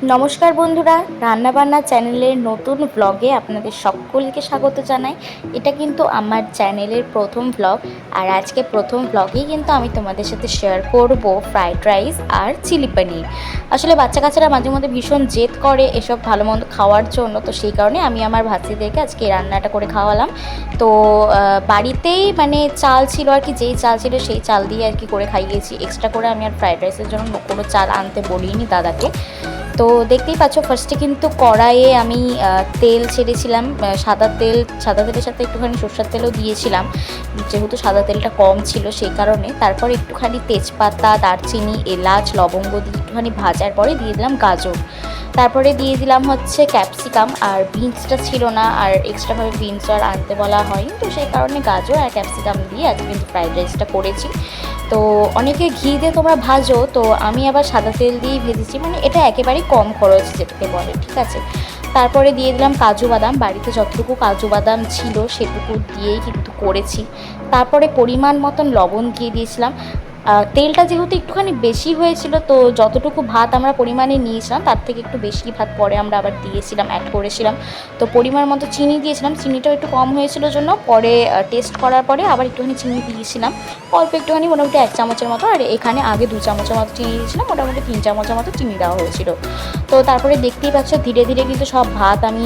নমস্কার বন্ধুরা, রান্নাবান্না চ্যানেলের নতুন ব্লগে আপনাদের সকলকে স্বাগত জানাই। এটা কিন্তু আমার চ্যানেলের প্রথম ব্লগ। আর আজকে প্রথম ব্লগেই কিন্তু আমি তোমাদের সাথে শেয়ার করব ফ্রাইড রাইস আর চিলি পনির। আসলে বাচ্চা কাচ্চারা মাঝে মধ্যে ভীষণ জেদ করে এসব ভালো মন্দ খাওয়ার জন্য, তো সেই কারণে আমি আমার ভাতিদেরকে আজকে এই রান্নাটা করে খাওয়ালাম। তো বাড়িতেই মানে চাল ছিল আর কি, যেই চাল ছিল সেই চাল দিয়ে আর কি করে খাইয়েছি। এক্সট্রা করে আমি আর ফ্রাইড রাইসের জন্য কোনো চাল আনতে বলিনি দাদাকে। তো দেখতেই পাচ্ছ, ফার্স্টে কিন্তু কড়াইয়ে আমি তেল ছেড়েছিলাম, সাদা তেলের সাথে একটুখানি সরষের তেলও দিয়েছিলাম, যেহেতু সাদা তেলটা কম ছিল সেই কারণে। তারপর একটুখানি তেজপাতা, দারচিনি, এলাচ, লবঙ্গ দিয়ে একটুখানি ভাজার পরে দিয়ে দিলাম গাজর। তারপরে দিয়ে দিলাম হচ্ছে ক্যাপসিকাম, আর বিনসটা ছিল না, আর এক্সট্রাভাবে বিনস আর আনতে বলা হয়নি, তো সেই কারণে গাজর আর ক্যাপসিকাম দিয়ে আজকে কিন্তু ফ্রাইড রাইসটা করেছি। তো অনেকে ঘি দিয়ে তোমরা ভাজো, তো আমি আবার সাদা তেল দিয়েই ভেজেছি, মানে এটা একেবারেই কম খরচ যেটাকে বলে, ঠিক আছে। তারপরে দিয়ে দিলাম কাজু বাদাম, বাড়িতে যতটুকু কাজু বাদাম ছিল সেটুকু দিয়েই কিন্তু করেছি। তারপরে পরিমাণ মতন লবণ দিয়ে দিয়েছিলাম। তেলটা যেহেতু একটুখানি বেশি হয়েছিল, তো যতটুকু ভাত আমরা পরিমাণে নিয়েছিলাম তার থেকে একটু বেশি ভাত পরে আমরা আবার দিয়েছিলাম, অ্যাড করেছিলাম। তো পরিমাণ মতো চিনি দিয়েছিলাম, চিনিটাও একটু কম হয়েছিল জন্য পরে টেস্ট করার পরে আবার একটুখানি চিনি দিয়েছিলাম, অল্প একটুখানি, মোটামুটি 1 চামচের মতো। আর এখানে আগে 2 চামচের মতো চিনি দিয়েছিলাম, মোটামুটি 3 চামচের মতো চিনি দেওয়া হয়েছিল। তো তারপরে দেখতেই পাচ্ছ ধীরে ধীরে কিন্তু সব ভাত আমি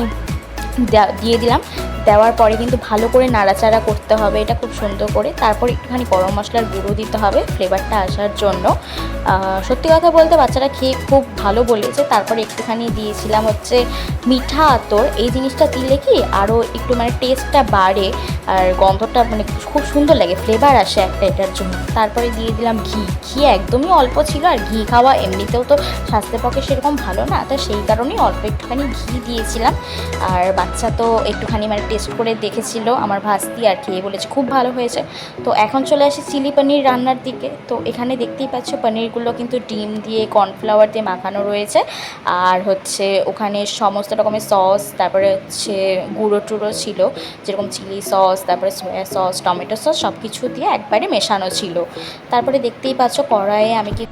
দিয়ে দিলাম। দেওয়ার পরে কিন্তু ভালো করে নাড়াচাড়া করতে হবে এটা খুব সুন্দর করে। তারপর একটুখানি গরম মশলার গুঁড়ো দিতে হবে ফ্লেভারটা আসার জন্য। সত্যি কথা বলতে বাচ্চারা খেয়ে খুব ভালো বলেছে। তারপরে একটুখানি দিয়েছিলাম হচ্ছে মিঠা আতর। এই জিনিসটা দিলে কি আরও একটু মানে টেস্টটা বাড়ে, আর গন্ধটা মানে খুব সুন্দর লাগে, ফ্লেভার আসে একটা এটার জন্য। তারপরে দিয়ে দিলাম ঘি একদমই অল্প ছিল, আর ঘি খাওয়া এমনিতেও তো স্বাস্থ্যের পক্ষে সেরকম ভালো না, তো সেই কারণেই অল্প একটুখানি ঘি দিয়েছিলাম। আর বাচ্চা তো একটুখানি মানে টেস্ট করে দেখেছিল আমার ভাস্তি, আর খেয়ে বলেছে খুব ভালো হয়েছে। তো এখন চলে আসি চিলি পনির রান্নার দিকে। তো এখানে দেখতেই পাচ্ছ পনিরগুলো কিন্তু ডিম দিয়ে কর্নফ্লাওয়ার দিয়ে মাখানো রয়েছে, আর হচ্ছে ওখানে সমস্ত রকমের সস, তারপরে হচ্ছে গুঁড়ো টুড়ো ছিল, যেরকম চিলি সস, তারপরে সয়া সস, টমেটো সস, সব কিছু দিয়ে একবারে মেশানো ছিল। তারপরে দেখতেই পাচ্ছ কড়াইয়ে আমি কি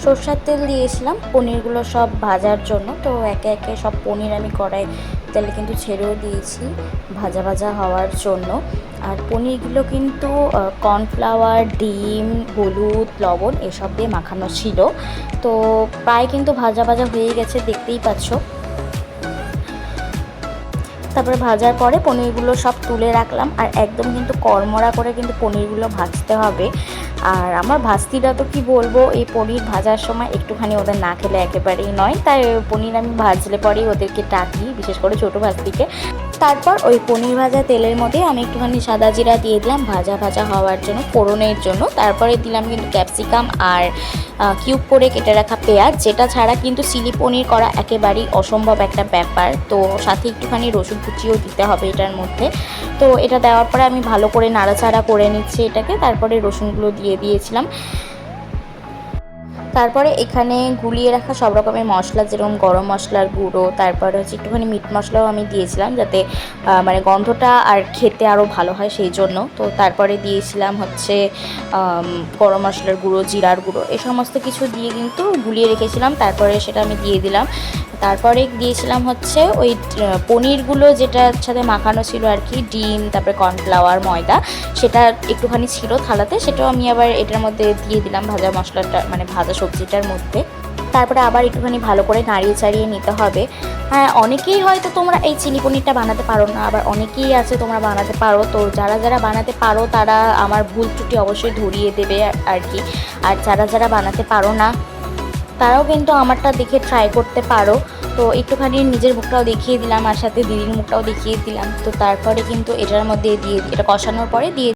সরষের তেল দিয়েছিলাম পনিরগুলো সব ভাজার জন্য। তো একে একে সব পনির আমি কড়াই তেলে কিন্তু ছেড়েও দিয়েছি ভাজা ভাজা হওয়ার জন্য। আর পনিরগুলো কিন্তু কর্নফ্লাওয়ার, ডিম, হলুদ, লবণ এসব দিয়ে মাখানো ছিল। তো প্রায় কিন্তু ভাজা ভাজা হয়ে গেছে, দেখতেই পাচ্ছ। তারপরে ভাজার পরে পনিরগুলো সব তুলে রাখলাম, আর একদম কিন্তু কড়মড়া করে কিন্তু পনিরগুলো ভাজতে হবে। আর আমার ভাস্তিরা তো কি বলবো, এই পনির ভাজার সময় একটুখানি ওদের না খেলে একেবারেই নয়, তাই পনির আমি ভাজলে পরেই ওদেরকে ডাকি, বিশেষ করে ছোটো ভাস্তিকে। তারপর ওই পনির ভাজা তেলের মধ্যে আমি একটুখানি সাদা জিরা দিয়ে দিলাম ভাজা ভাজা হওয়ার জন্য, ফোড়নের জন্য। তারপরে দিলাম কিন্তু ক্যাপসিকাম আর কিউব করে কেটে রাখা পেঁয়াজ, যেটা ছাড়া কিন্তু চিলি পনির করা একেবারেই অসম্ভব একটা ব্যাপার। তো সাথে একটুখানি রসুন কুচিও দিতে হবে এটার মধ্যে। তো এটা দেওয়ার পরে আমি ভালো করে নাড়াচাড়া করে নিচ্ছি এটাকে। তারপরে রসুনগুলো দিয়ে দিয়েছিলাম। তারপরে এখানে গুলিয়ে রাখা সব রকমের মশলা, যেরকম গরম মশলার গুঁড়ো, তারপরে হচ্ছে একটুখানি মিট মশলাও আমি দিয়েছিলাম, যাতে মানে গন্ধটা আর খেতে আরও ভালো হয় সেই জন্য। তো তারপরে দিয়েছিলাম হচ্ছে গরম মশলার গুঁড়ো, জিরার গুঁড়ো, এই সমস্ত কিছু দিয়ে কিন্তু গুলিয়ে রেখেছিলাম। তারপরে সেটা আমি দিয়ে দিলাম। তারপরে দিয়েছিলাম হচ্ছে ওই পনিরগুলো যেটার সাথে মাখানো ছিল আর কি, ডিম, তারপরে কর্নফ্লাওয়ার, ময়দা, সেটা একটুখানি ছিল থালাতে, সেটাও আমি আবার এটার মধ্যে দিয়ে দিলাম ভাজা মশলাটা, মানে ভাজা সবজিটার মধ্যে। তারপরে আবার একটুখানি ভালো করে নাড়িয়ে চাড়িয়ে নিতে হবে। হ্যাঁ, অনেকেই হয়তো তোমরা এই চিলি পনিরটা বানাতে পারো না, আবার অনেকেই আছে তোমরা বানাতে পারো। তো যারা যারা বানাতে পারো তারা আমার ভুল ত্রুটি অবশ্যই ধরিয়ে দেবে আর কি। আর যারা যারা বানাতে পারো না তারাও কিন্তু আমারটা দেখে ট্রাই করতে পারো। তো একটুখানি নিজের মুখটাও দেখিয়ে দিলাম, আর সাথে দিদির মুখটাও দেখিয়ে দিলাম। তো তারপরে কিন্তু এটার মধ্যে দিয়ে, এটা কষানোর পরে দিয়ে